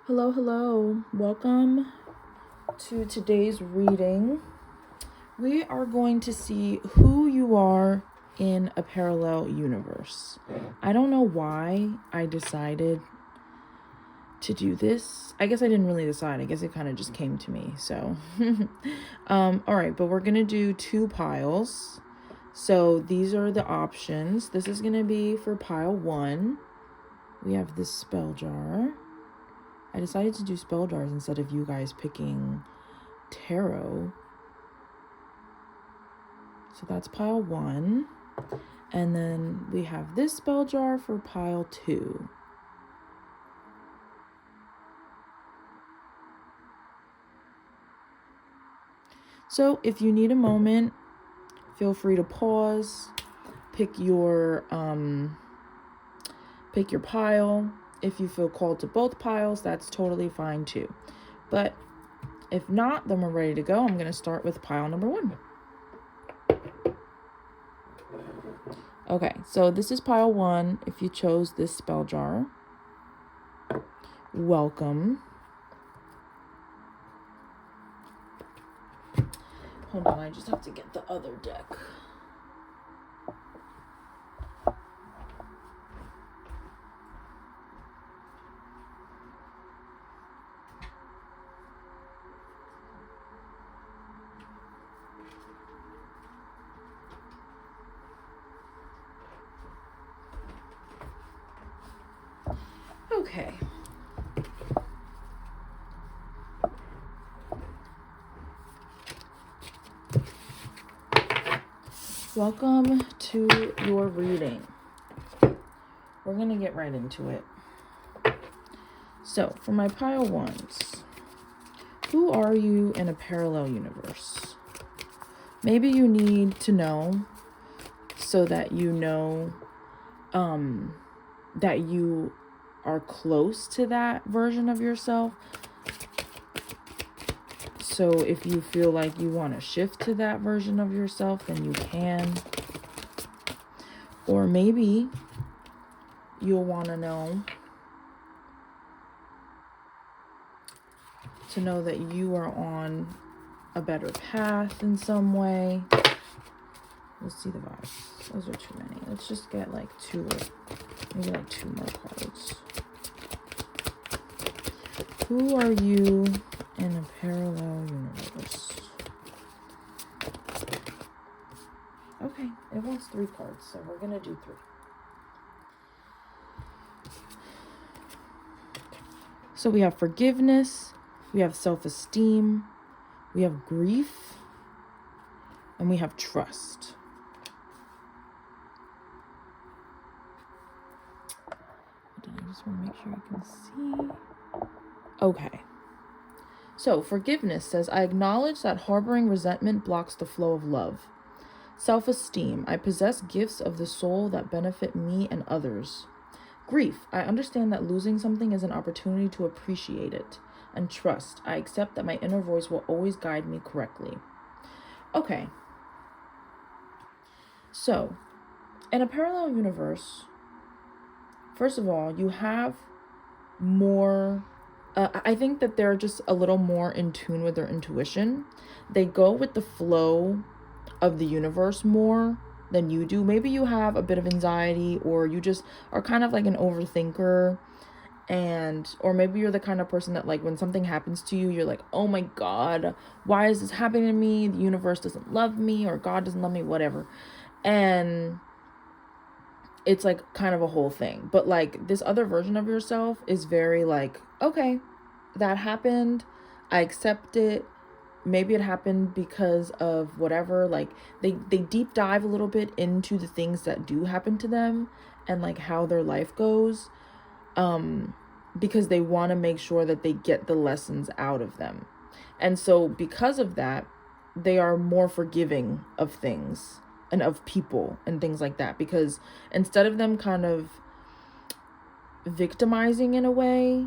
Hello, hello. Welcome to today's reading. We are going to see who you are in a parallel universe. I don't know why I decided to do this. I guess I didn't really decide. I guess it kind of just came to me. So, all right, but we're going to do 2 piles. So these are the options. This is going to be for pile 1. We have this spell jar. I decided to do spell jars instead of you guys picking tarot. So that's pile 1. And then we have this spell jar for pile 2. So if you need a moment, feel free to pause, pick your pile. If you feel called to both piles, that's totally fine too. But if not, then we're ready to go. I'm going to start with pile number 1. Okay, so this is pile 1. If you chose this spell jar, welcome. Hold on, I just have to get the other deck. Okay. Welcome to your reading. We're going to get right into it. So, for my pile 1s, who are you in a parallel universe? Maybe you need to know so that you know that you are close to that version of yourself. So if you feel like you want to shift to that version of yourself, then you can. Or maybe you'll want to know that you are on a better path in some way. Let's see the vibes. Those are too many. Let's just get like 2 more cards. Who are you in a parallel universe? Okay, it wants 3 cards, so we're gonna do 3. So we have forgiveness, we have self-esteem, we have grief, and we have trust. I just want to make sure you can see. Okay. So, forgiveness says, I acknowledge that harboring resentment blocks the flow of love. Self-esteem, I possess gifts of the soul that benefit me and others. Grief, I understand that losing something is an opportunity to appreciate it. And trust, I accept that my inner voice will always guide me correctly. Okay. So, in a parallel universe, first of all, you have more... I think that they're just a little more in tune with their intuition. They go with the flow of the universe more than you do. Maybe you have a bit of anxiety, or you just are kind of like an overthinker, or maybe you're the kind of person that, like, when something happens to you, you're like, oh my God, why is this happening to me? The universe doesn't love me, or God doesn't love me, whatever. And it's like kind of a whole thing. But like this other version of yourself is very like, okay, that happened, I accept it. Maybe it happened because of whatever. Like they deep dive a little bit into the things that do happen to them and like how their life goes, because they want to make sure that they get the lessons out of them. And so because of that, they are more forgiving of things and of people and things like that, because instead of them kind of victimizing in a way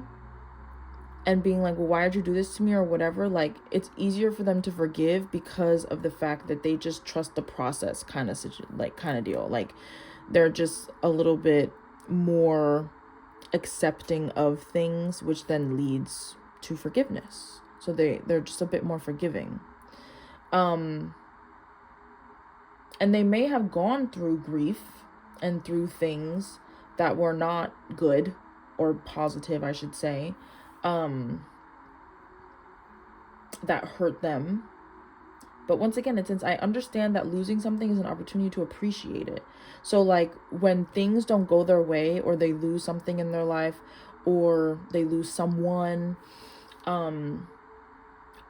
and being like, well, why did you do this to me or whatever, like it's easier for them to forgive because of the fact that they just trust the process kind of deal. Like they're just a little bit more accepting of things, which then leads to forgiveness. So they're just a bit more forgiving. And they may have gone through grief and through things that were not good or positive, I should say, that hurt them. But once again, since I understand that losing something is an opportunity to appreciate it. So like when things don't go their way, or they lose something in their life, or they lose someone, or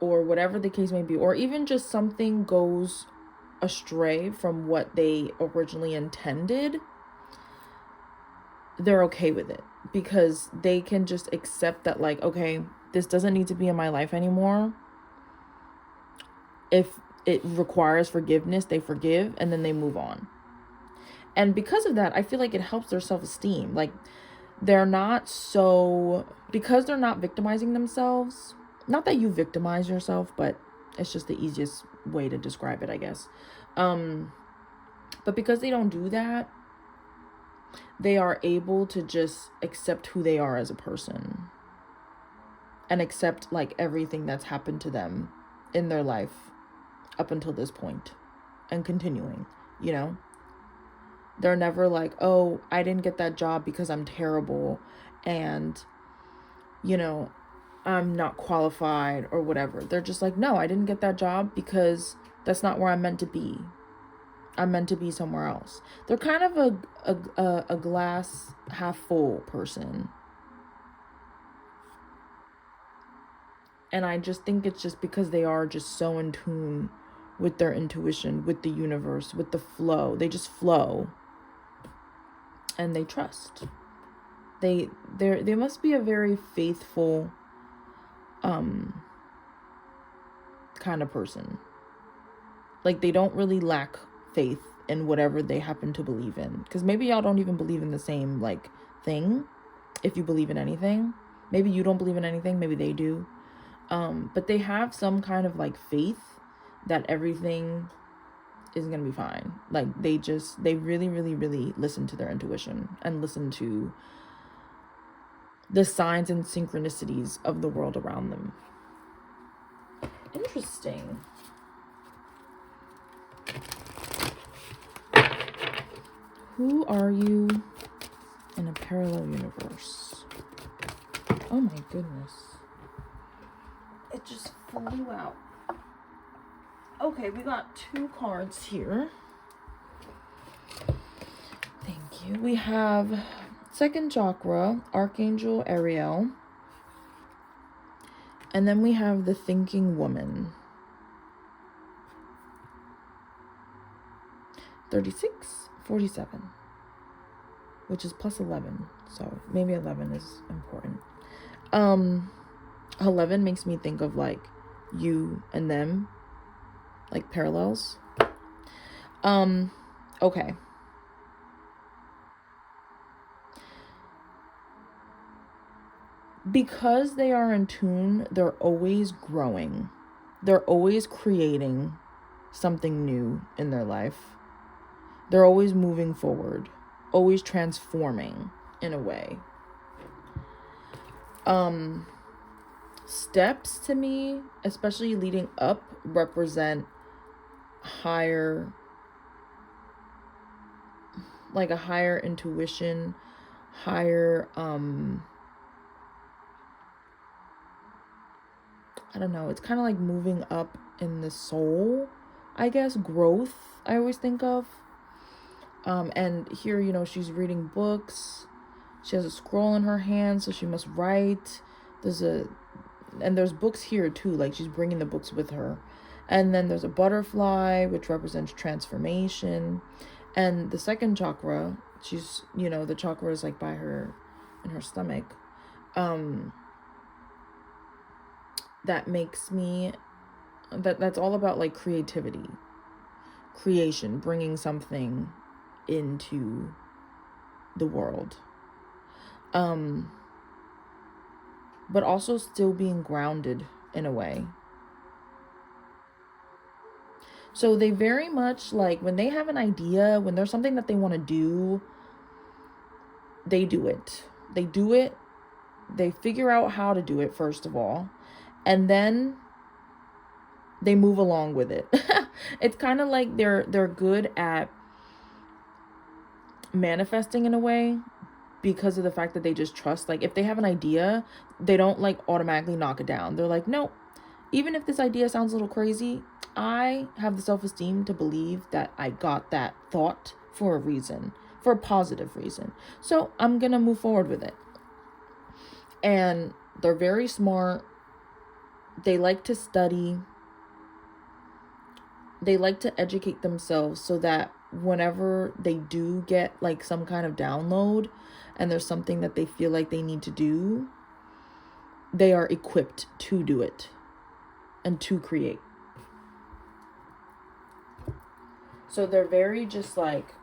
whatever the case may be, or even just something goes astray from what they originally intended, they're okay with it, because they can just accept that, like, okay, this doesn't need to be in my life anymore. If it requires forgiveness, they forgive, and then they move on. And because of that, I feel like it helps their self-esteem. Like, they're not so, because they're not victimizing themselves. Not that you victimize yourself, but it's just the easiest way to describe it, I guess. But because they don't do that, they are able to just accept who they are as a person, and accept like everything that's happened to them in their life up until this point and continuing, you know? They're never like, oh, I didn't get that job because I'm terrible and, you know, I'm not qualified or whatever. They're just like, no, I didn't get that job because that's not where I'm meant to be. I'm meant to be somewhere else. They're kind of a glass half full person. And I just think it's just because they are just so in tune with their intuition, with the universe, with the flow. They just flow. And they trust. They must be a very faithful kind of person. Like, they don't really lack faith in whatever they happen to believe in, because maybe y'all don't even believe in the same like thing. If you believe in anything, maybe you don't believe in anything, maybe they do, but they have some kind of like faith that everything is gonna be fine. Like, they really, really, really listen to their intuition and listen to the signs and synchronicities of the world around them. Interesting. Who are you in a parallel universe? Oh my goodness. It just flew out. Okay, we got 2 cards here. Thank you. We have second chakra, Archangel Ariel. And then we have the thinking woman. 36, 47. Which is plus 11. So maybe 11 is important. 11 makes me think of like you and them. Like parallels. Okay. Because they are in tune, they're always growing. They're always creating something new in their life. They're always moving forward, always transforming in a way. Steps to me, especially leading up, represent higher, like a higher intuition, higher, I don't know, it's kind of like moving up in the soul, I guess, growth, I always think of. And here, you know, she's reading books. She has a scroll in her hand, so she must write. There's books here too, like she's bringing the books with her. And then there's a butterfly, which represents transformation. And the second chakra, she's, you know, the chakra is like by her, in her stomach. That makes me, that's all about like creativity, creation, bringing something into the world. But also still being grounded in a way. So they very much, like, when they have an idea, when there's something that they want to do, they do it. They do it. They figure out how to do it, first of all. And then they move along with it. It's kind of like they're good at manifesting in a way because of the fact that they just trust. Like, if they have an idea, they don't like automatically knock it down. They're like, no, even if this idea sounds a little crazy, I have the self-esteem to believe that I got that thought for a reason, for a positive reason. So I'm going to move forward with it. And they're very smart. They like to study. They like to educate themselves so that whenever they do get like some kind of download and there's something that they feel like they need to do, they are equipped to do it and to create. So they're very just like,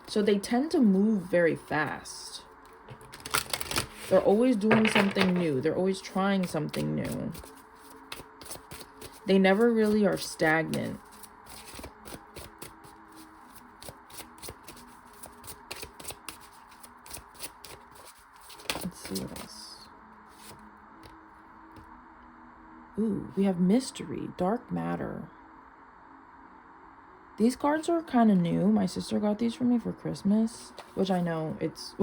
so they tend to move very fast. They're always doing something new. They're always trying something new. They never really are stagnant. Let's see what else. Ooh, we have mystery, dark matter. These cards are kind of new. My sister got these for me for Christmas, which I know it's,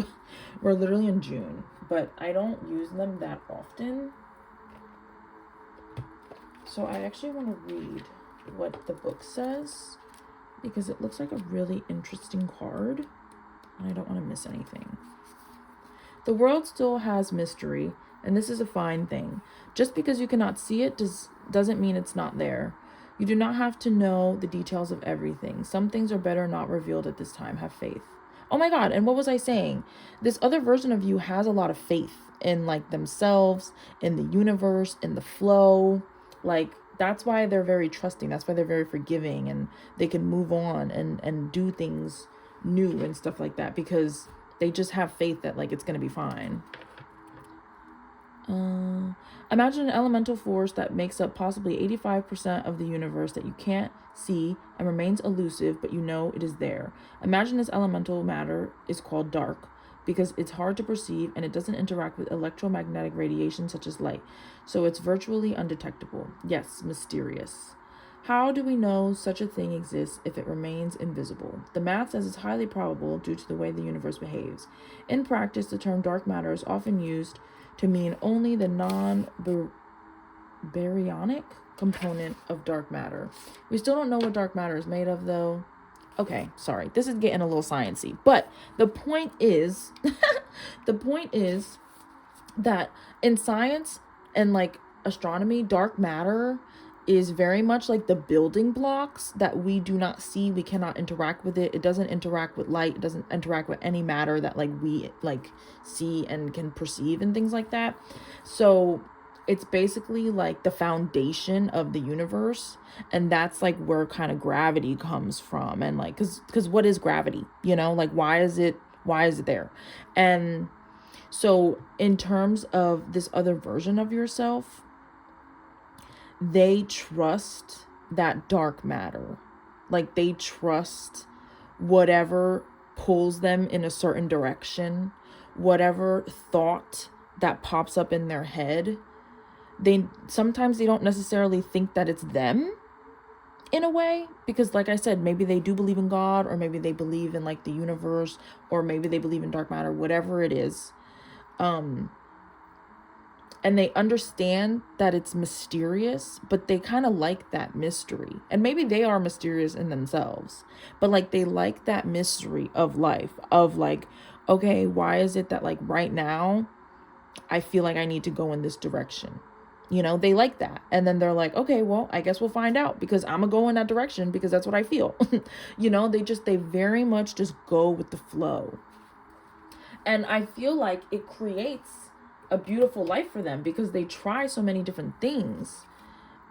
we're literally in June, but I don't use them that often. So I actually want to read what the book says because it looks like a really interesting card and I don't want to miss anything. The world still has mystery, and this is a fine thing. Just because you cannot see it doesn't mean it's not there. You do not have to know the details of everything. Some things are better not revealed at this time. Have faith. Oh my God, and what was I saying? This other version of you has a lot of faith in like themselves, in the universe, in the flow. Like, that's why they're very trusting. That's why they're very forgiving, and they can move on and do things new and stuff like that because they just have faith that like it's going to be fine. Imagine an elemental force that makes up possibly 85% of the universe that you can't see and remains elusive, but you know it is there. Imagine this elemental matter is called dark because it's hard to perceive and it doesn't interact with electromagnetic radiation such as light. So it's virtually undetectable. Yes, mysterious. How do we know such a thing exists if it remains invisible? The math says it's highly probable due to the way the universe behaves. In practice, the term dark matter is often used to mean only the non-baryonic component of dark matter. We still don't know what dark matter is made of, though. Okay, sorry. This is getting a little sciencey. But the point is, that in science and like astronomy, dark matter is very much like the building blocks that we do not see. We cannot interact with it. It doesn't interact with light. It doesn't interact with any matter that like we like see and can perceive and things like that. So it's basically like the foundation of the universe, and that's like where kind of gravity comes from. And like because what is gravity, you know, like why is it there? And so in terms of this other version of yourself, they trust that dark matter. Like they trust whatever pulls them in a certain direction, whatever thought that pops up in their head. Sometimes they don't necessarily think that it's them in a way, because like I said, maybe they do believe in God, or maybe they believe in like the universe, or maybe they believe in dark matter, whatever it is. And they understand that it's mysterious, but they kind of like that mystery. And maybe they are mysterious in themselves, but like they like that mystery of life, of like, okay, why is it that like right now I feel like I need to go in this direction? You know, they like that. And then they're like, okay, well, I guess we'll find out because I'm gonna go in that direction because that's what I feel. You know, they very much just go with the flow. And I feel like it creates a beautiful life for them because they try so many different things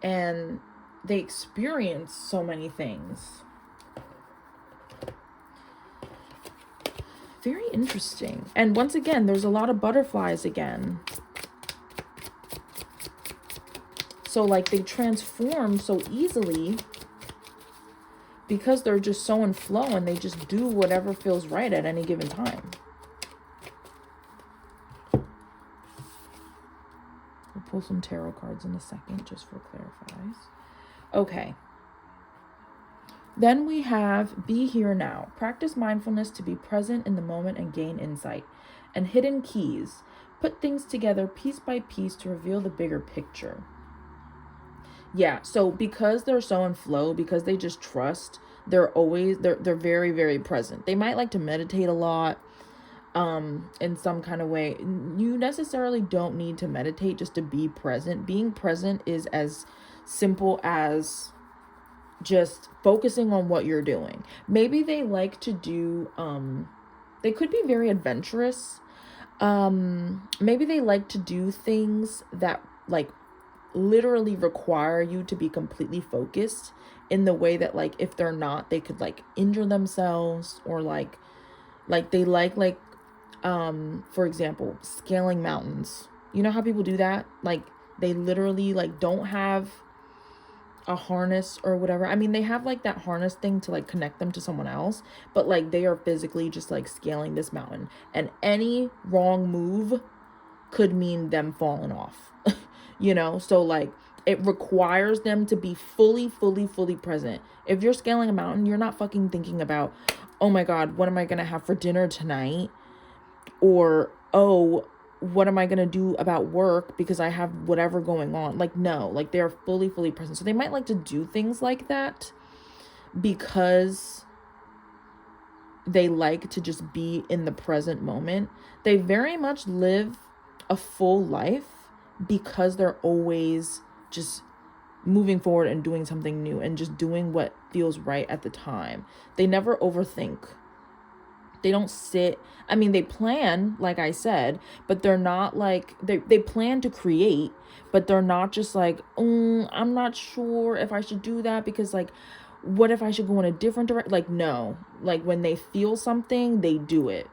and they experience so many things. Very interesting. And once again, there's a lot of butterflies again. So like they transform so easily because they're just so in flow and they just do whatever feels right at any given time. pull some tarot cards in a second just for clarifies. Okay. Then we have be here now. Practice mindfulness to be present in the moment and gain insight. And hidden keys. Put things together piece by piece to reveal the bigger picture. Yeah, so because they're so in flow, because they just trust, they're very, very present. They might like to meditate a lot in some kind of way. You necessarily don't need to meditate just to be present. Being present is as simple as just focusing on what you're doing. Maybe they like to do they could be very adventurous. Maybe they like to do things that like literally require you to be completely focused, in the way that like if they're not, they could like injure themselves, or like they like for example, scaling mountains. You know how people do that? Like they literally like don't have a harness or whatever. I mean, they have like that harness thing to like connect them to someone else, but like they are physically just like scaling this mountain, and any wrong move could mean them falling off. You know, so like it requires them to be fully present. If you're scaling a mountain, you're not fucking thinking about, oh my God, what am I gonna have for dinner tonight? Or, oh, what am I gonna do about work because I have whatever going on? Like, no, like they're fully present. So they might like to do things like that because they like to just be in the present moment. They very much live a full life because they're always just moving forward and doing something new and just doing what feels right at the time. They never overthink. They don't sit. I mean, they plan, like I said, but they're not like, they plan to create, but they're not just like, I'm not sure if I should do that because like, what if I should go in a different direction? Like, no, like when they feel something, they do it.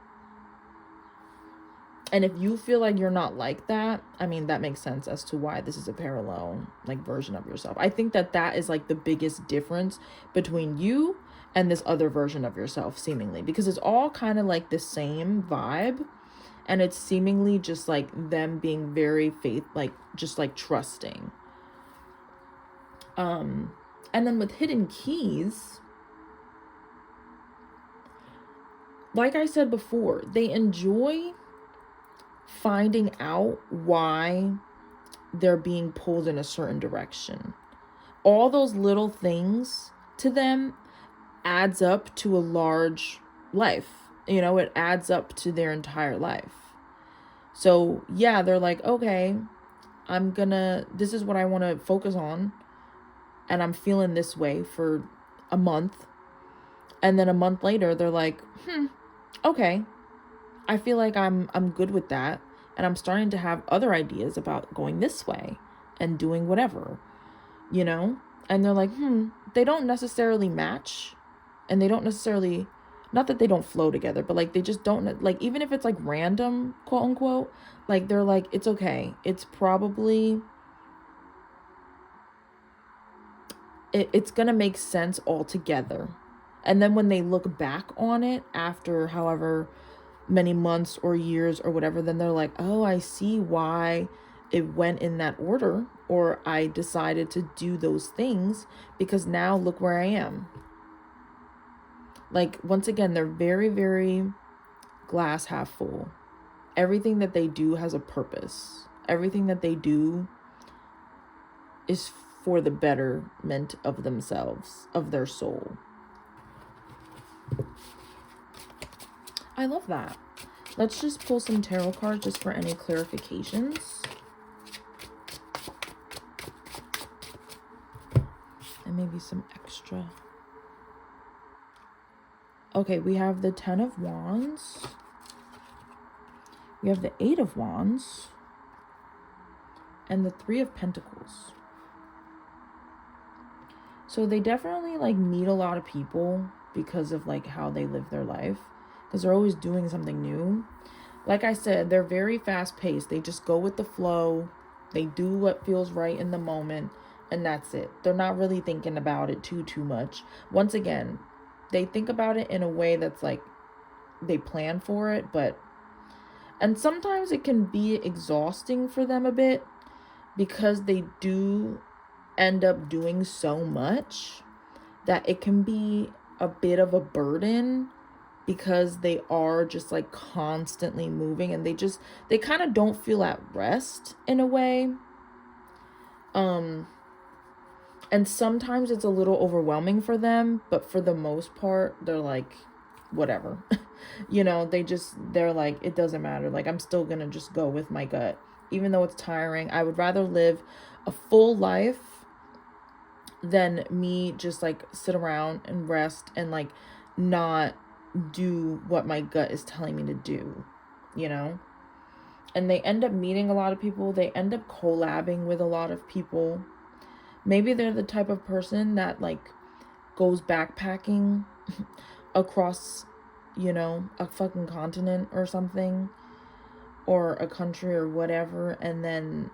And if you feel like you're not like that, I mean, that makes sense as to why this is a parallel like version of yourself. I think that is like the biggest difference between you and this other version of yourself, seemingly, because it's all kind of like the same vibe, and it's seemingly just like them being very just like trusting. And then with hidden keys, like I said before, they enjoy finding out why they're being pulled in a certain direction. All those little things to them adds up to a large life. You know, it adds up to their entire life. So yeah, they're like, okay, this is what I want to focus on, and I'm feeling this way for a month. And then a month later, they're like, okay, I feel like I'm good with that. And I'm starting to have other ideas about going this way and doing whatever, you know? And they're like, they don't necessarily match. And they don't necessarily, not that they don't flow together, but like they just don't, like, even if it's like random, quote unquote, like they're like, it's okay. It's probably, it's gonna make sense altogether. And then when they look back on it after however many months or years or whatever, then they're like, oh, I see why it went in that order, or I decided to do those things because now look where I am. Like, once again, they're very, very glass half full. Everything that they do has a purpose. Everything that they do is for the betterment of themselves, of their soul. I love that. Let's just pull some tarot cards just for any clarifications. And maybe some extra. Okay, we have the 10 of Wands. We have the 8 of Wands. And the 3 of Pentacles. So they definitely like meet a lot of people because of like how they live their life. Because they're always doing something new. Like I said, they're very fast paced. They just go with the flow. They do what feels right in the moment. And that's it. They're not really thinking about it too much. Once again, they think about it in a way that's like they plan for it, and sometimes it can be exhausting for them a bit, because they do end up doing so much that it can be a bit of a burden, because they are just like constantly moving, and they kind of don't feel at rest in a way. And sometimes it's a little overwhelming for them, but for the most part, they're like, whatever. You know, they're like, it doesn't matter. Like, I'm still gonna just go with my gut. Even though it's tiring, I would rather live a full life than me just like sit around and rest and like not do what my gut is telling me to do, you know? And they end up meeting a lot of people. They end up collabing with a lot of people. Maybe they're the type of person that like goes backpacking across, you know, a fucking continent or something, or a country or whatever, and then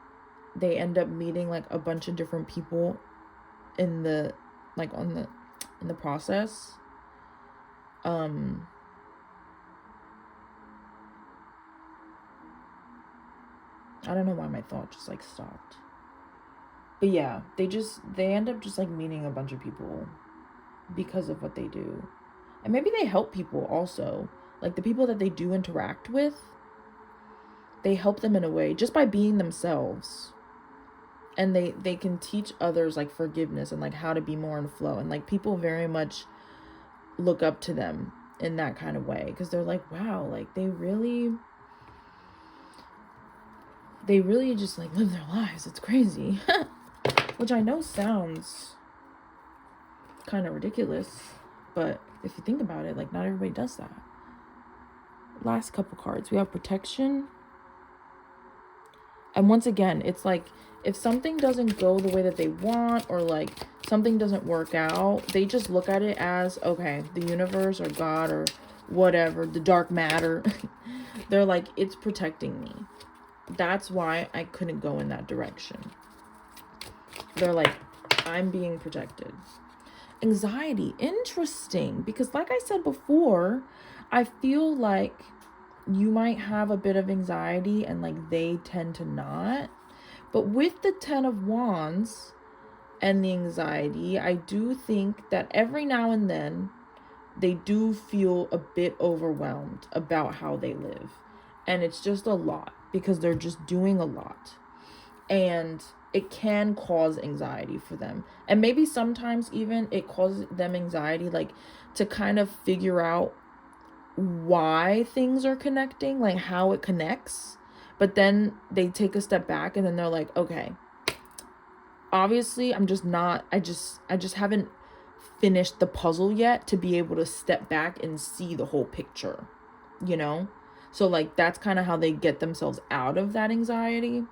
they end up meeting like a bunch of different people in the process. I don't know why my thought just like stopped. But yeah, they end up just like meeting a bunch of people because of what they do. And maybe they help people also. Like the people that they do interact with, they help them in a way just by being themselves. And they can teach others like forgiveness and like how to be more in flow. And like people very much look up to them in that kind of way, because they're like, wow, like they really just like live their lives. It's crazy. Which I know sounds kind of ridiculous, but if you think about it, like not everybody does that. Last couple cards, we have protection. And once again, it's like if something doesn't go the way that they want, or like something doesn't work out, they just look at it as, okay, the universe or God or whatever, the dark matter, they're like, it's protecting me. That's why I couldn't go in that direction. They're like, I'm being protected. Anxiety, interesting, because like I said before, I feel like you might have a bit of anxiety and like they tend to not. But with the 10 of Wands and the anxiety, I do think that every now and then they do feel a bit overwhelmed about how they live. And it's just a lot because they're just doing a lot. And it can cause anxiety for them. And maybe sometimes even it causes them anxiety, like to kind of figure out why things are connecting, like how it connects. But then they take a step back and then they're like, okay, obviously I just haven't finished the puzzle yet to be able to step back and see the whole picture, you know? So like that's kind of how they get themselves out of that anxiety.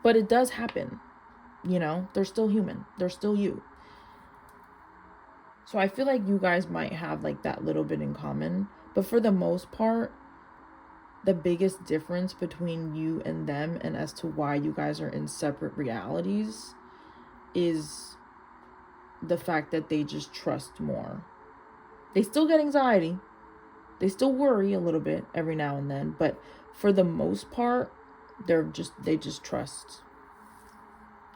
But it does happen, you know? They're still human. They're still you. So I feel like you guys might have like that little bit in common. But for the most part, the biggest difference between you and them, and as to why you guys are in separate realities, is the fact that they just trust more. They still get anxiety. They still worry a little bit every now and then. But for the most part, they just trust.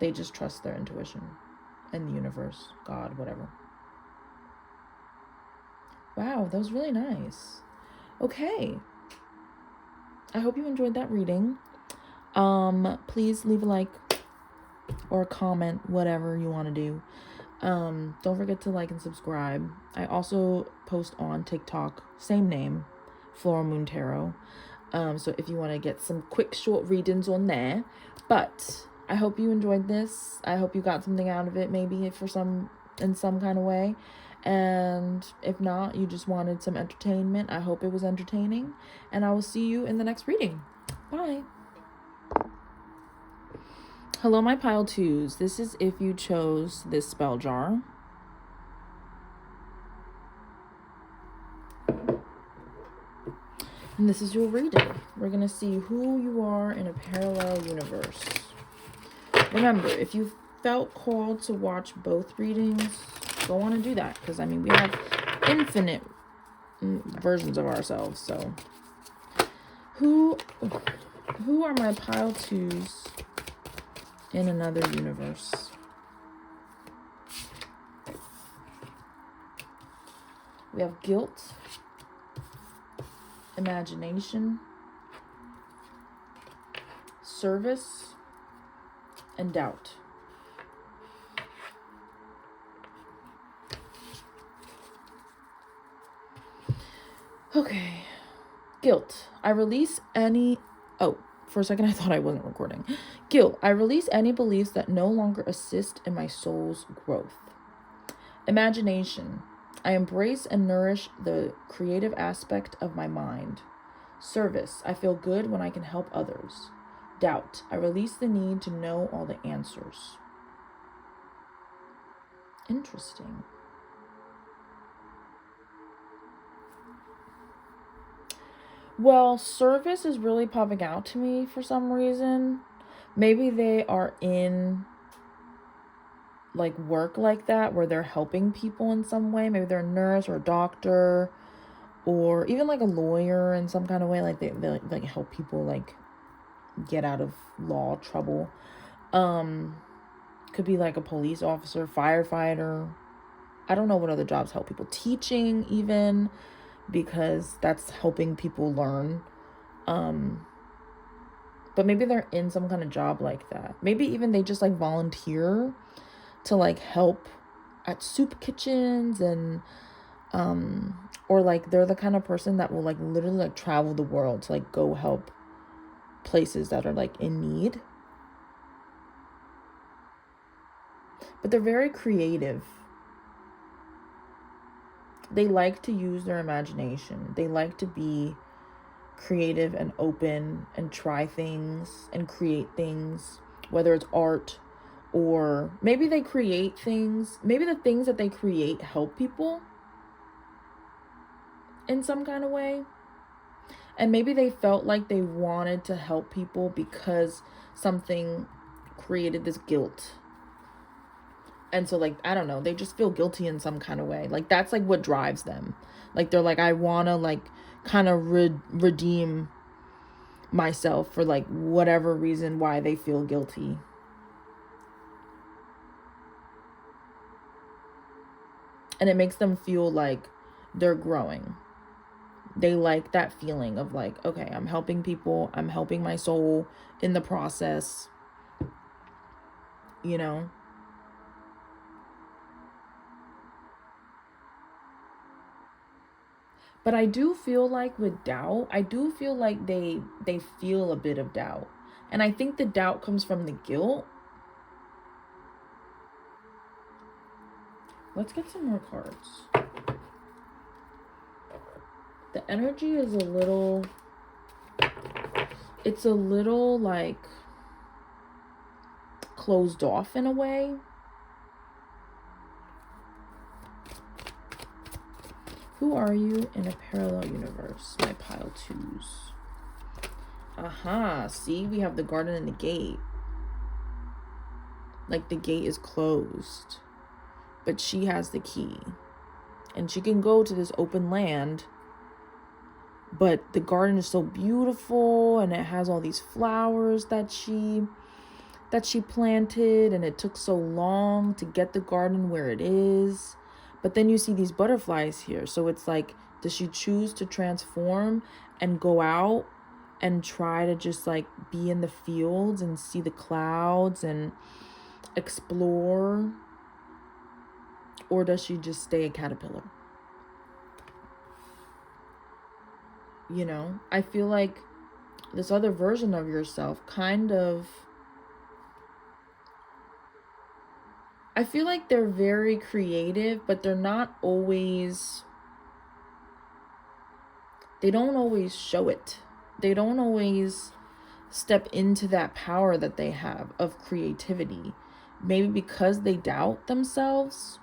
They just trust their intuition and the universe, God, whatever. Wow, that was really nice. Okay. I hope you enjoyed that reading. Please leave a like or a comment, whatever you want to do. Don't forget to like and subscribe. I also post on TikTok, same name, FloralMoonTarot. So if you want to get some quick short readings on there. But I hope you enjoyed this. I hope you got something out of it, maybe in some kind of way. And if not, you just wanted some entertainment, I hope it was entertaining. And I will see you in the next reading. Bye. Hello, my pile twos. This is if you chose this spell jar. And this is your reading. We're going to see who you are in a parallel universe. Remember, if you felt called to watch both readings, go on and do that. Because, I mean, we have infinite versions of ourselves. So, Who are my pile twos in another universe? We have guilt, imagination, service, and doubt. Okay. Guilt. I release any... Oh, for a second I thought I wasn't recording. Guilt. I release any beliefs that no longer assist in my soul's growth. Imagination. I embrace and nourish the creative aspect of my mind. Service. I feel good when I can help others. Doubt. I release the need to know all the answers. Interesting. Well, service is really popping out to me for some reason. Maybe they are in like work like that where they're helping people in some way. Maybe they're a nurse or a doctor or even like a lawyer in some kind of way. Like they like help people like get out of law trouble. Could be like a police officer, firefighter. I don't know what other jobs help people. Teaching even, because that's helping people learn. But maybe they're in some kind of job like that. Maybe even they just like volunteer to like help at soup kitchens and or like they're the kind of person that will like literally like travel the world to like go help places that are like in need. But they're very creative. They like to use their imagination. They like to be creative and open and try things and create things, whether it's art or maybe they create things. Maybe the things that they create help people in some kind of way. And maybe they felt like they wanted to help people because something created this guilt. And so like, I don't know, they just feel guilty in some kind of way. Like that's like what drives them. Like they're like, I want to like kind of redeem myself for like whatever reason why they feel guilty. And it makes them feel like they're growing. They like that feeling of like, okay, I'm helping people. I'm helping my soul in the process. You know? But I do feel like with doubt, I do feel like they feel a bit of doubt. And I think the doubt comes from the guilt. Let's get some more cards. The energy is it's a little like closed off in a way. Who are you in a parallel universe? My pile twos. Aha, see, we have the garden and the gate. Like the gate is closed, but she has the key. And she can go to this open land, but the garden is so beautiful and it has all these flowers that she planted, and it took so long to get the garden where it is. But then you see these butterflies here. So it's like, does she choose to transform and go out and try to just like be in the fields and see the clouds and explore? Or does she just stay a caterpillar? You know, I feel like this other version of yourself kind of, I feel like they're very creative, but they're not always, they don't always show it. They don't always step into that power that they have of creativity. Maybe because they doubt themselves.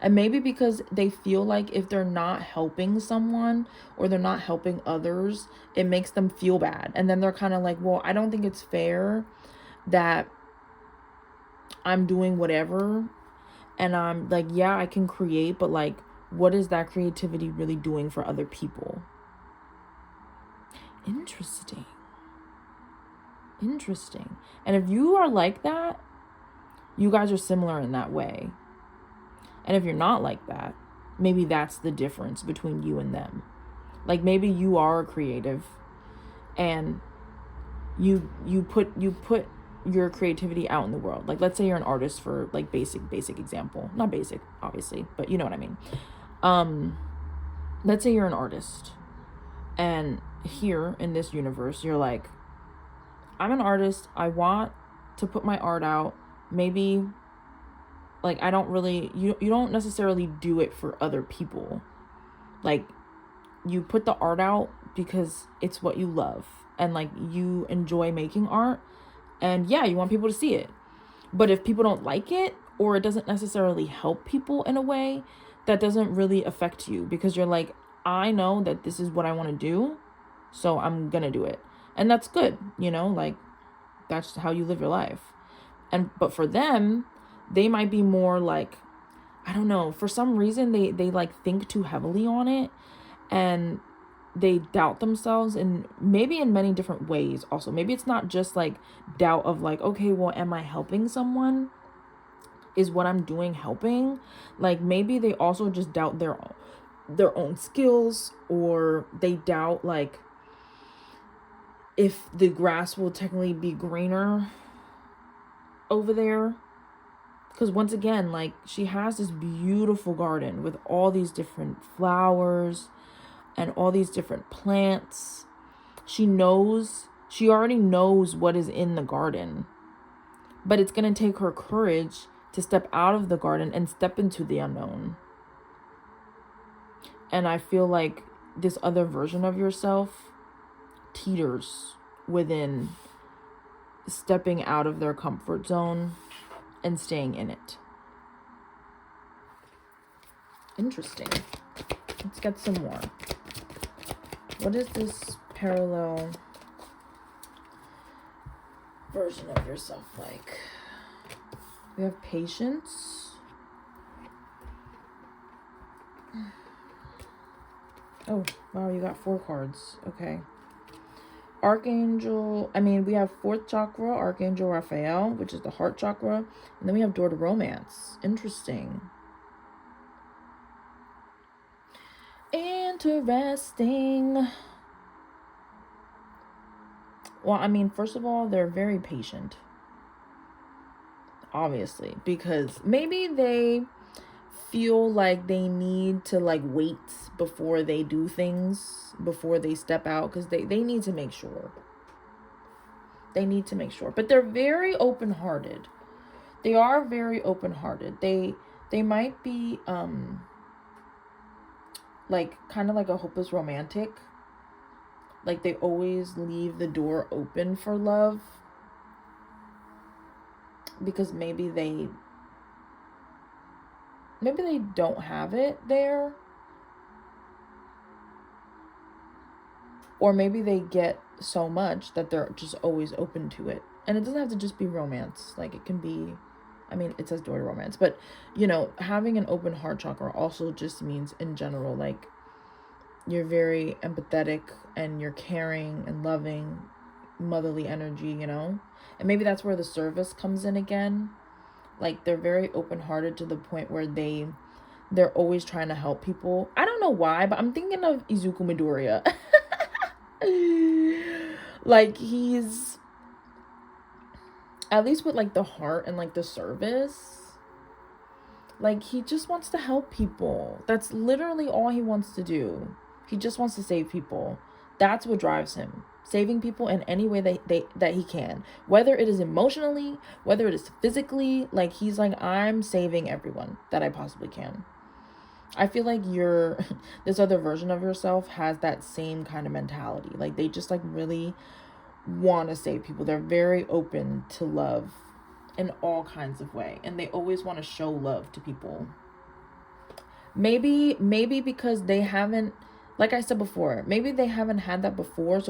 And maybe because they feel like if they're not helping someone or they're not helping others, it makes them feel bad. And then they're kind of like, well, I don't think it's fair that I'm doing whatever. And I'm like, yeah, I can create, but like, what is that creativity really doing for other people? Interesting. And if you are like that, you guys are similar in that way. And if you're not like that, maybe that's the difference between you and them. Like maybe you are a creative and you put your creativity out in the world. Like let's say you're an artist, for like basic example. Not basic, obviously, but you know what I mean. Let's say you're an artist, and here in this universe, you're like, I'm an artist. I want to put my art out. Maybe like I don't really, you don't necessarily do it for other people. Like you put the art out because it's what you love and like you enjoy making art, and yeah, you want people to see it. But if people don't like it, or it doesn't necessarily help people in a way, that doesn't really affect you, because you're like, I know that this is what I want to do, so I'm gonna do it. And that's good, you know, like that's how you live your life. But for them, they might be more like, I don't know, for some reason they like think too heavily on it, and they doubt themselves, and maybe in many different ways also. Maybe it's not just like doubt of like, okay, well, am I helping someone? Is what I'm doing helping? Like maybe they also just doubt their own skills, or they doubt like if the grass will technically be greener over there. Because once again, like she has this beautiful garden with all these different flowers and all these different plants. She already knows what is in the garden, but it's going to take her courage to step out of the garden and step into the unknown. And I feel like this other version of yourself teeters within stepping out of their comfort zone and staying in it. Interesting. Let's get some more. What is this parallel version of yourself like? We have patience. Oh, wow, you got 4 cards. Okay. We have 4th chakra, Archangel Raphael, which is the heart chakra. And then we have door to romance. Interesting. Well, first of all, they're very patient. Obviously, because maybe they feel like they need to like wait before they do things, before they step out, because they need to make sure. But they're very open-hearted. They are very open-hearted. They might be like kind of like a hopeless romantic. Like they always leave the door open for love, because maybe they don't have it there, or maybe they get so much that they're just always open to it. And it doesn't have to just be romance. Like it can be, it says door to romance, but you know, having an open heart chakra also just means in general, like you're very empathetic and you're caring and loving, motherly energy, you know. And maybe that's where the service comes in again. Like they're very open-hearted to the point where they're always trying to help people. I don't know why, but I'm thinking of Izuku Midoriya. Like he's, at least with like the heart and like the service, like he just wants to help people. That's literally all he wants to do. He just wants to save people. That's what drives him. Saving people in any way that he can. Whether it is emotionally, whether it is physically. Like he's like, I'm saving everyone that I possibly can. I feel like this other version of yourself has that same kind of mentality. Like they just like really want to save people. They're very open to love in all kinds of way. And they always want to show love to people. Maybe because they haven't, like I said before, maybe they haven't had that before,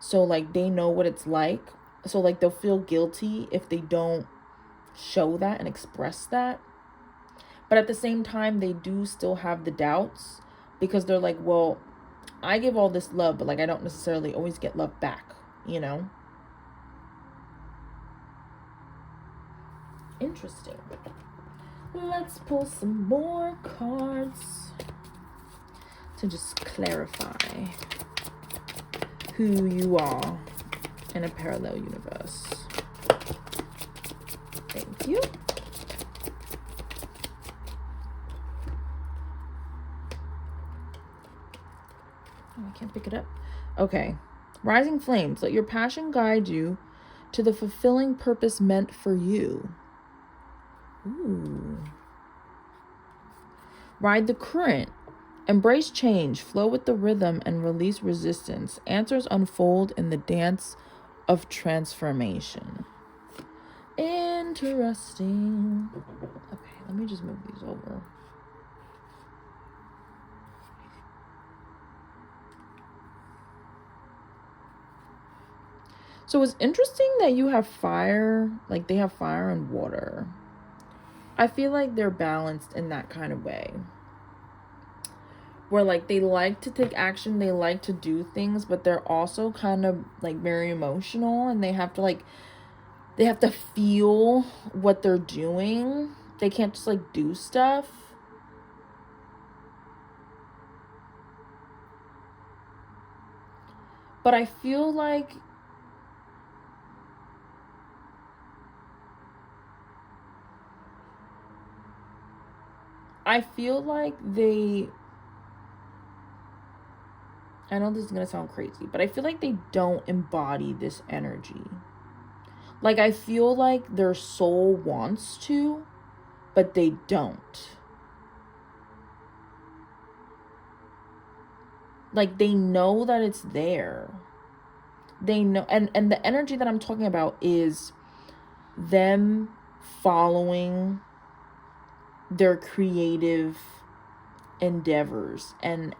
so like they know what it's like. So like they'll feel guilty if they don't show that and express that. But at the same time, they do still have the doubts because they're like, well, I give all this love, but like I don't necessarily always get love back, you know? Interesting. Let's pull some more cards to just clarify who you are in a parallel universe. Thank you. Oh, I can't pick it up. Okay. Rising flames. Let your passion guide you to the fulfilling purpose meant for you. Ooh. Ride the current. Embrace change. Flow with the rhythm and release resistance. Answers unfold in the dance of transformation. Interesting. Okay, let me just move these over. So it's interesting that you have fire, like they have fire and water. I feel like they're balanced in that kind of way. Where like they like to take action, they like to do things, but they're also kind of like very emotional, and they have to feel what they're doing. They can't just like do stuff. But I feel like they, I know this is going to sound crazy, but I feel like they don't embody this energy. Like, I feel like their soul wants to, but they don't. Like, they know that it's there. They know, and the energy that I'm talking about is them following their creative endeavors and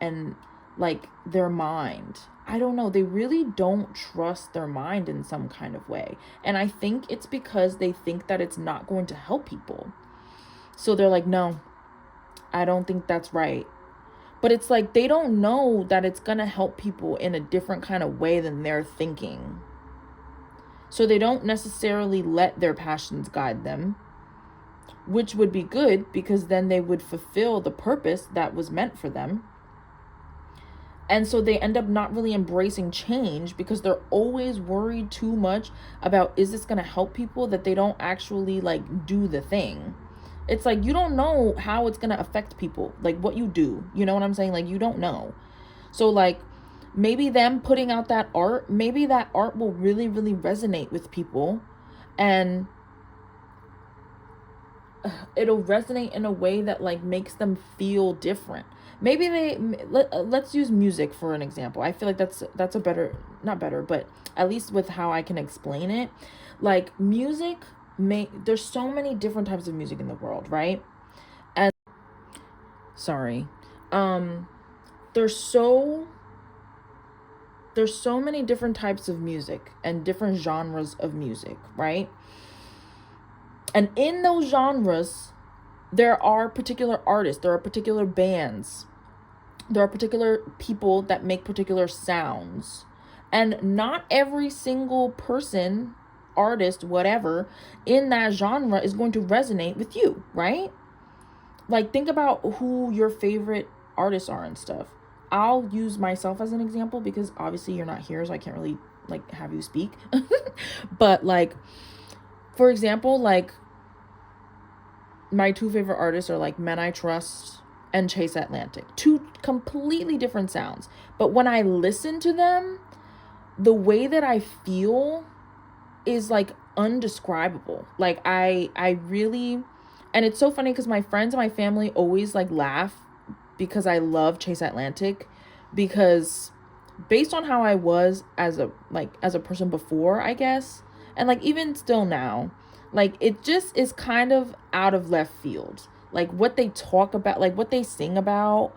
like their mind. I don't know, they really don't trust their mind in some kind of way. And I think it's because they think that it's not going to help people. So they're like, no, I don't think that's right. But it's like they don't know that it's gonna help people in a different kind of way than they're thinking. So they don't necessarily let their passions guide them, which would be good because then they would fulfill the purpose that was meant for them. And so they end up not really embracing change because they're always worried too much about, is this going to help people, that they don't actually like do the thing. It's like, you don't know how it's going to affect people, like what you do. You know what I'm saying? Like, you don't know. So like, maybe them putting out that art, maybe that art will really, really resonate with people, and it'll resonate in a way that like makes them feel different. Maybe let's use music for an example. I feel like that's a better, not better, but at least with how I can explain it. Like music, there's so many different types of music in the world, right? And there's so many different types of music and different genres of music, right? And in those genres, there are particular artists, there are particular bands, there are particular people that make particular sounds. And not every single person, artist, whatever, in that genre is going to resonate with you, right? Like, think about who your favorite artists are and stuff. I'll use myself as an example because obviously you're not here, so I can't really like have you speak. But like, for example, like my two favorite artists are like Men I Trust and Chase Atlantic. Two completely different sounds. But when I listen to them, the way that I feel is like undescribable. Like I really, and it's so funny because my friends and my family always like laugh because I love Chase Atlantic, because based on how I was as a person before, I guess, and like even still now, like it just is kind of out of left field. Like what they talk about, like what they sing about,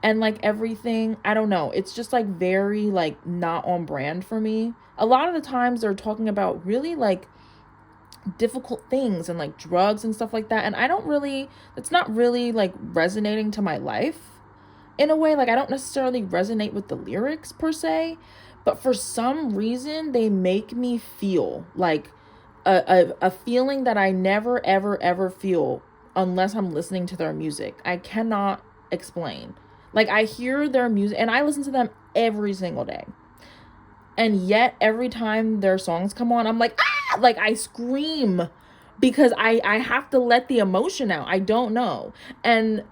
and like everything, I don't know, it's just like very like not on brand for me. A lot of the times they're talking about really like difficult things and like drugs and stuff like that. And it's not really like resonating to my life in a way. Like I don't necessarily resonate with the lyrics per se, but for some reason they make me feel like a feeling that I never ever ever feel unless I'm listening to their music. I cannot explain. Like I hear their music and I listen to them every single day. And yet every time their songs come on, I'm like, ah, like I scream because I have to let the emotion out. I don't know. And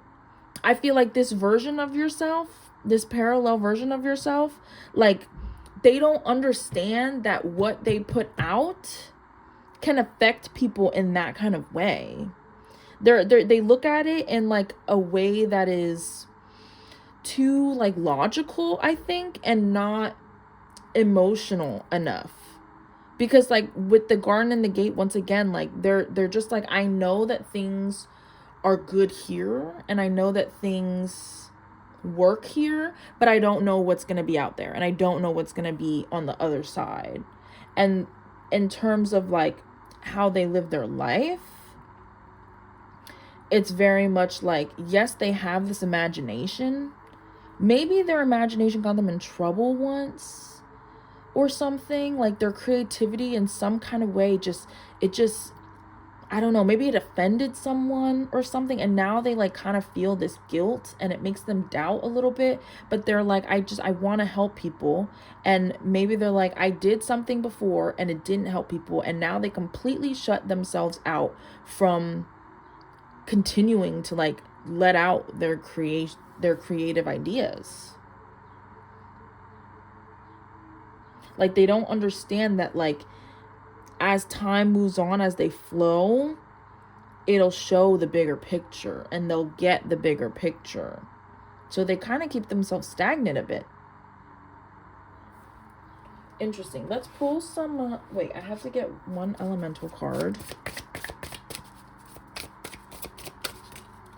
I feel like this version of yourself, this parallel version of yourself, like they don't understand that what they put out can affect people in that kind of way. They look at it in like a way that is too like logical, I think, and not emotional enough. Because like with the garden and the gate, once again, like they're just like, I know that things are good here and I know that things work here, but I don't know what's going to be out there and I don't know what's going to be on the other side. And in terms of like how they live their life, it's very much like, yes, they have this imagination. Maybe their imagination got them in trouble once or something. Like their creativity in some kind of way I don't know, maybe it offended someone or something, and now they like kind of feel this guilt and it makes them doubt a little bit. But they're like, I want to help people. And maybe they're like, I did something before and it didn't help people, and now they completely shut themselves out from continuing to like let out their creative ideas. Like they don't understand that like as time moves on, as they flow, it'll show the bigger picture and they'll get the bigger picture. So they kind of keep themselves stagnant a bit. Interesting. Let's pull some, wait, I have to get one elemental card.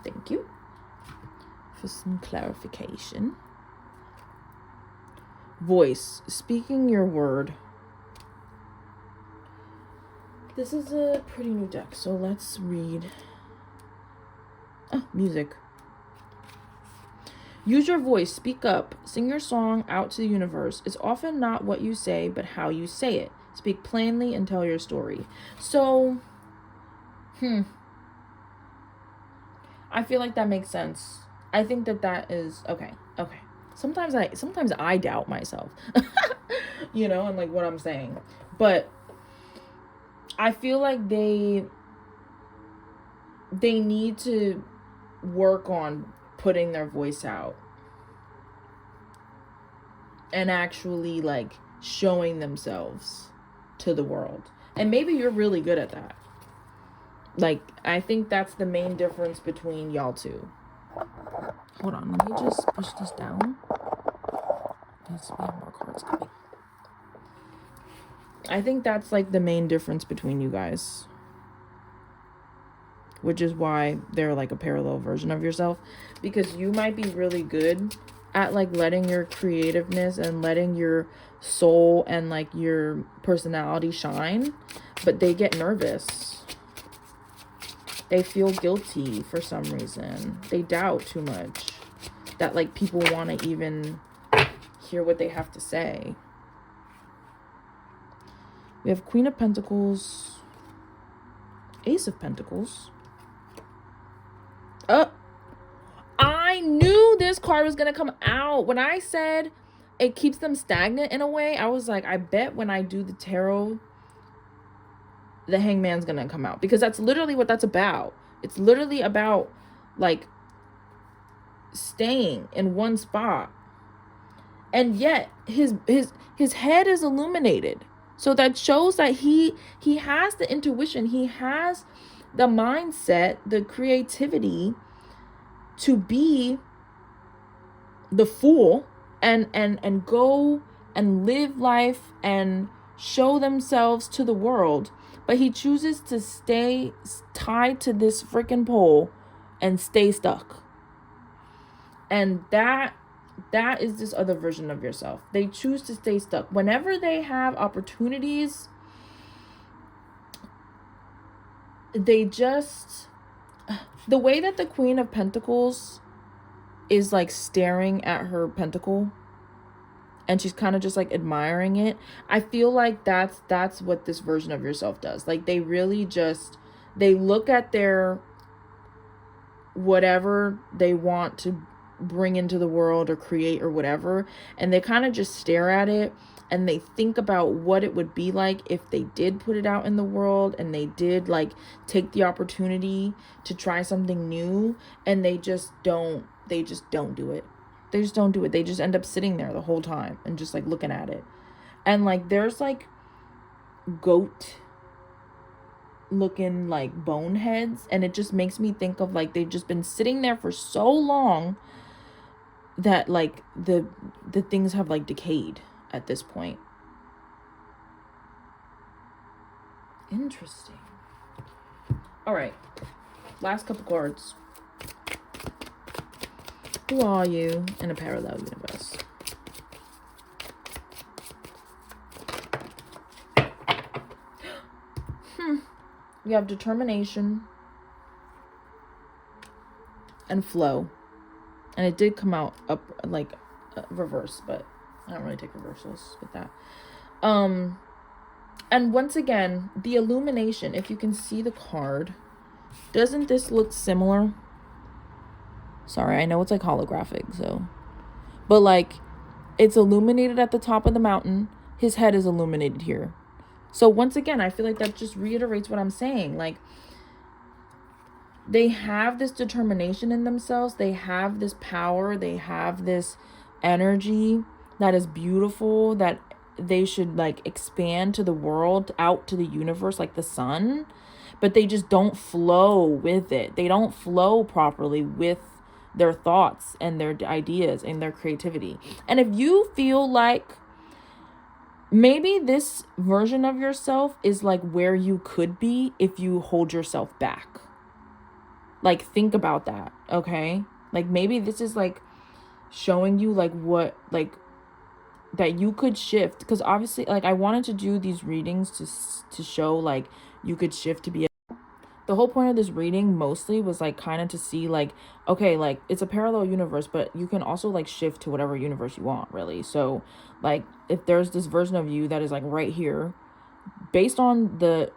Thank you for some clarification. Voice, speaking your word. This is a pretty new deck, so let's read. Oh, music. Use your voice, speak up, sing your song out to the universe. It's often not what you say, but how you say it. Speak plainly and tell your story. So, I feel like that makes sense. I think that is okay. Sometimes I doubt myself, you know, and like what I'm saying, but I feel like they need to work on putting their voice out and actually like showing themselves to the world. And maybe you're really good at that. Like, I think that's the main difference between y'all two. Hold on, let me just push this down. Yes, we have more cards coming. I think that's like the main difference between you guys, which is why they're like a parallel version of yourself, because you might be really good at like letting your creativeness and letting your soul and like your personality shine, but they get nervous. They feel guilty for some reason. They doubt too much that like people want to even hear what they have to say. We have Queen of Pentacles, Ace of Pentacles. I knew this card was going to come out. When I said it keeps them stagnant in a way, I was like, I bet when I do the tarot, the Hangman's going to come out. Because that's literally what that's about. It's literally about, like, staying in one spot. And yet, his head is illuminated. So that shows that he has the intuition, he has the mindset, the creativity to be the fool and go and live life and show themselves to the world. But he chooses to stay tied to this freaking pole and stay stuck. And that is this other version of yourself. They choose to stay stuck. Whenever they have opportunities, they just, the way that the Queen of Pentacles is like staring at her pentacle and she's kind of just like admiring it, I feel like that's what this version of yourself does. Like they really just, they look at their whatever they want to bring into the world or create or whatever, and they kind of just stare at it and they think about what it would be like if they did put it out in the world and they did like take the opportunity to try something new, and they just don't do it. They just don't do it. They just end up sitting there the whole time and just like looking at it. And like there's like goat looking like boneheads, and it just makes me think of like they've just been sitting there for so long that like the things have like decayed at this point. Interesting. All right, last couple cards. Who are you in a parallel universe? We have determination and flow. And it did come out up like reverse, but I don't really take reversals with that. And once again, the illumination, if you can see the card, doesn't this look similar? Sorry, I know it's like holographic, so. But like, it's illuminated at the top of the mountain. His head is illuminated here. So once again, I feel like that just reiterates what I'm saying. Like, they have this determination in themselves. They have this power. They have this energy that is beautiful, that they should like expand to the world, out to the universe like the sun. But they just don't flow with it. They don't flow properly with their thoughts and their ideas and their creativity. And if you feel like maybe this version of yourself is like where you could be if you hold yourself back. Like, think about that, okay? Like, maybe this is like showing you like what, like, that you could shift. Because obviously, like, I wanted to do these readings to show like you could shift to be the whole point of this reading mostly was like kind of to see like, okay, like it's a parallel universe, but you can also like shift to whatever universe you want, really. So like if there's this version of you that is like right here, based on the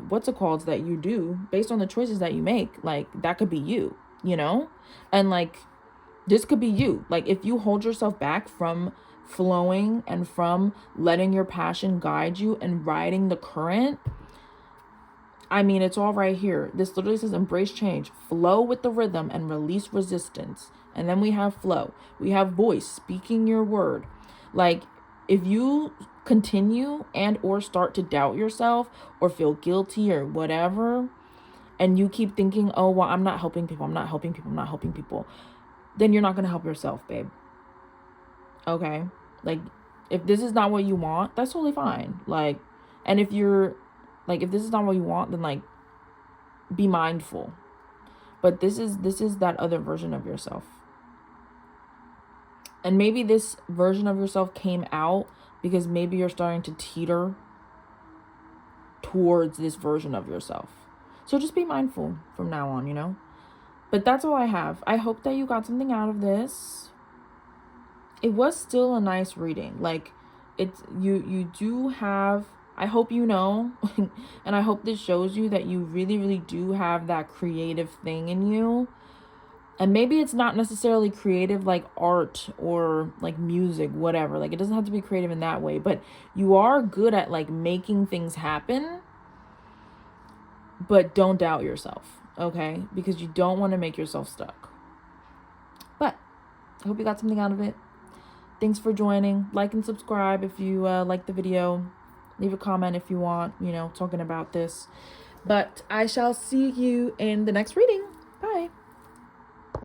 what's it called that you do, based on the choices that you make, like that could be you, you know? And like this could be you. Like if you hold yourself back from flowing and from letting your passion guide you and riding the current, I mean, it's all right here. This literally says embrace change, flow with the rhythm, and release resistance. And then we have flow. We have voice, speaking your word. Like, if you continue and or start to doubt yourself or feel guilty or whatever, and you keep thinking, oh, well, I'm not helping people, then you're not going to help yourself, babe. Okay? Like, if this is not what you want, that's totally fine. Like, and if you're like, if this is not what you want, then like be mindful. But this is that other version of yourself. And maybe this version of yourself came out because maybe you're starting to teeter towards this version of yourself. So just be mindful from now on, you know? But that's all I have. I hope that you got something out of this. It was still a nice reading. Like, it's you do have, I hope you know, and I hope this shows you that you really, really do have that creative thing in you. And maybe it's not necessarily creative like art or like music, whatever. Like, it doesn't have to be creative in that way. But you are good at like making things happen. But don't doubt yourself, okay? Because you don't want to make yourself stuck. But I hope you got something out of it. Thanks for joining. Like and subscribe if you like the video. Leave a comment if you want, you know, talking about this. But I shall see you in the next reading.